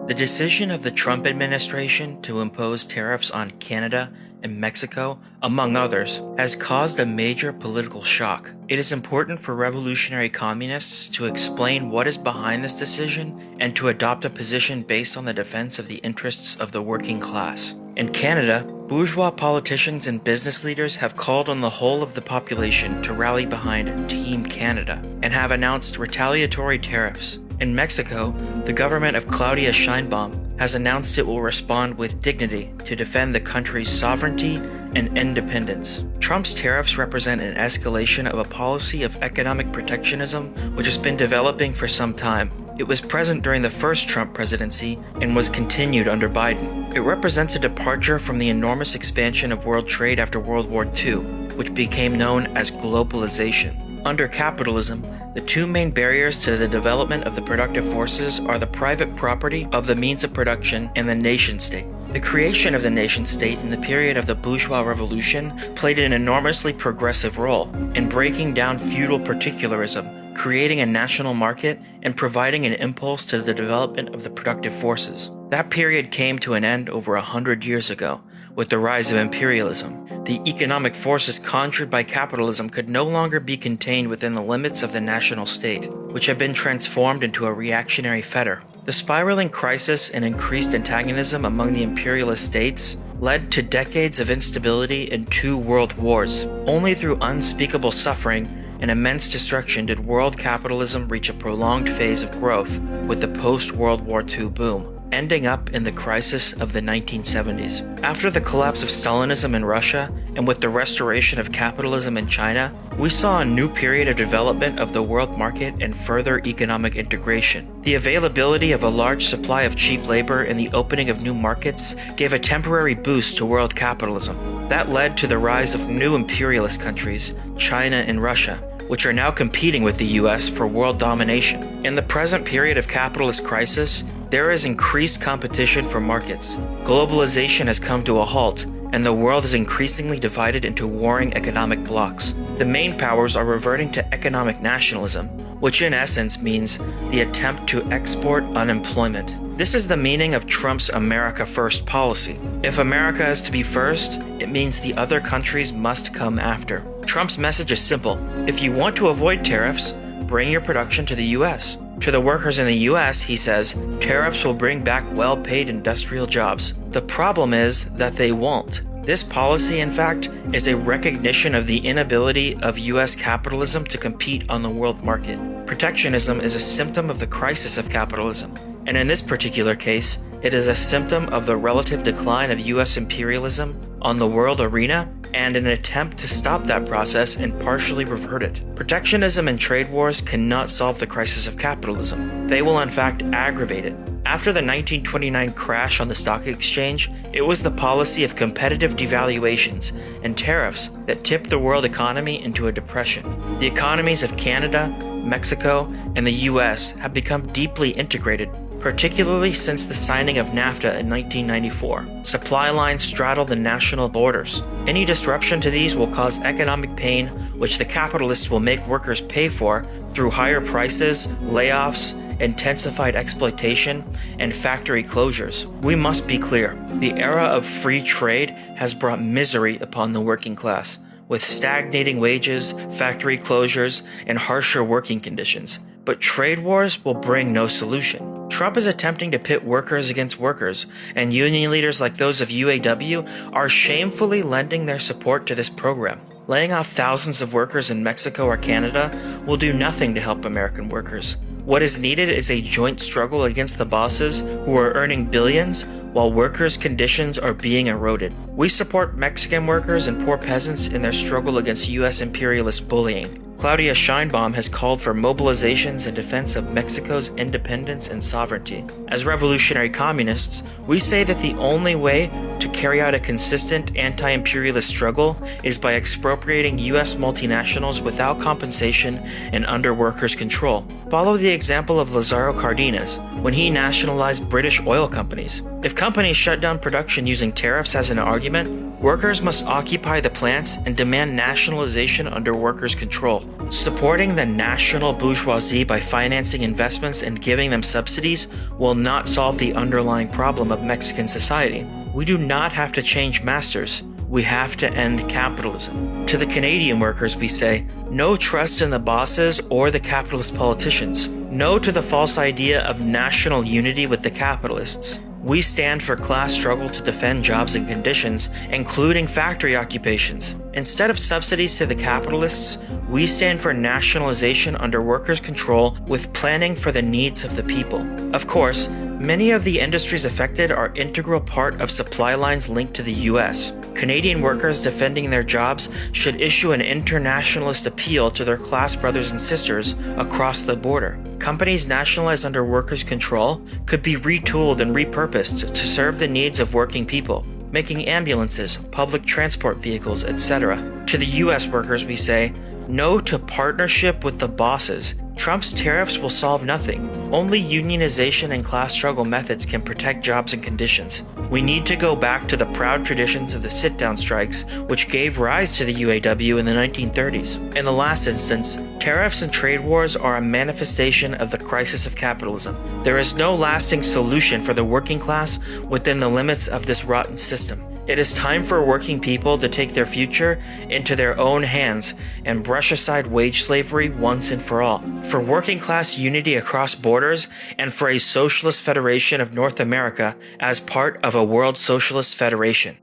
The decision of the Trump administration to impose tariffs on Canada and Mexico, among others, has caused a major political shock. It is important for revolutionary communists to explain what is behind this decision and to adopt a position based on the defense of the interests of the working class. In Canada, bourgeois politicians and business leaders have called on the whole of the population to rally behind Team Canada and have announced retaliatory tariffs. In Mexico, the government of Claudia Sheinbaum has announced it will respond with dignity to defend the country's sovereignty and independence. Trump's tariffs represent an escalation of a policy of economic protectionism which has been developing for some time. It was present during the first Trump presidency and was continued under Biden. It represents a departure from the enormous expansion of world trade after World War II, which became known as globalization. Under capitalism, the two main barriers to the development of the productive forces are the private property of the means of production and the nation-state. The creation of the nation-state in the period of the bourgeois revolution played an enormously progressive role in breaking down feudal particularism, creating a national market, and providing an impulse to the development of the productive forces. That period came to an end over 100 years ago, with the rise of imperialism. The economic forces conjured by capitalism could no longer be contained within the limits of the national state, which had been transformed into a reactionary fetter. The spiraling crisis and increased antagonism among the imperialist states led to decades of instability and 2 world wars. Only through unspeakable suffering and immense destruction did world capitalism reach a prolonged phase of growth with the post-World War II boom, ending up in the crisis of the 1970s. After the collapse of Stalinism in Russia and with the restoration of capitalism in China, we saw a new period of development of the world market and further economic integration. The availability of a large supply of cheap labor and the opening of new markets gave a temporary boost to world capitalism. That led to the rise of new imperialist countries, China and Russia, which are now competing with the US for world domination. In the present period of capitalist crisis, there is increased competition for markets. Globalization has come to a halt, and the world is increasingly divided into warring economic blocs. The main powers are reverting to economic nationalism, which in essence means the attempt to export unemployment. This is the meaning of Trump's America First policy. If America is to be first, it means the other countries must come after. Trump's message is simple. If you want to avoid tariffs, bring your production to the US. To the workers in the US, he says, tariffs will bring back well-paid industrial jobs. The problem is that they won't. This policy, in fact, is a recognition of the inability of US capitalism to compete on the world market. Protectionism is a symptom of the crisis of capitalism, and in this particular case, it is a symptom of the relative decline of US imperialism on the world arena and an attempt to stop that process and partially revert it. Protectionism and trade wars cannot solve the crisis of capitalism. They will in fact aggravate it. After the 1929 crash on the stock exchange, it was the policy of competitive devaluations and tariffs that tipped the world economy into a depression. The economies of Canada, Mexico, and the US have become deeply integrated, particularly since the signing of NAFTA in 1994. Supply lines straddle the national borders. Any disruption to these will cause economic pain, which the capitalists will make workers pay for through higher prices, layoffs, intensified exploitation, and factory closures. We must be clear. The era of free trade has brought misery upon the working class, with stagnating wages, factory closures, and harsher working conditions. But trade wars will bring no solution. Trump is attempting to pit workers against workers, and union leaders like those of UAW are shamefully lending their support to this program. Laying off thousands of workers in Mexico or Canada will do nothing to help American workers. What is needed is a joint struggle against the bosses who are earning billions while workers' conditions are being eroded. We support Mexican workers and poor peasants in their struggle against U.S. imperialist bullying. Claudia Sheinbaum has called for mobilizations in defense of Mexico's independence and sovereignty. As revolutionary communists, we say that the only way to carry out a consistent anti-imperialist struggle is by expropriating U.S. multinationals without compensation and under workers' control. Follow the example of Lázaro Cárdenas when he nationalized British oil companies. If companies shut down production using tariffs as an argument, workers must occupy the plants and demand nationalization under workers' control. Supporting the national bourgeoisie by financing investments and giving them subsidies will not solve the underlying problem of Mexican society. We do not have to change masters. We have to end capitalism. To the Canadian workers, we say, no trust in the bosses or the capitalist politicians. No to the false idea of national unity with the capitalists. We stand for class struggle to defend jobs and conditions, including factory occupations. Instead of subsidies to the capitalists, we stand for nationalization under workers' control with planning for the needs of the people. Of course, many of the industries affected are integral part of supply lines linked to the US. Canadian workers defending their jobs should issue an internationalist appeal to their class brothers and sisters across the border. Companies nationalized under workers' control could be retooled and repurposed to serve the needs of working people, making ambulances, public transport vehicles, etc. To the US workers, we say, no to partnership with the bosses. Trump's tariffs will solve nothing. Only unionization and class struggle methods can protect jobs and conditions. We need to go back to the proud traditions of the sit-down strikes, which gave rise to the UAW in the 1930s. In the last instance, tariffs and trade wars are a manifestation of the crisis of capitalism. There is no lasting solution for the working class within the limits of this rotten system. It is time for working people to take their future into their own hands and brush aside wage slavery once and for all. For working class unity across borders and for a socialist federation of North America as part of a world socialist federation.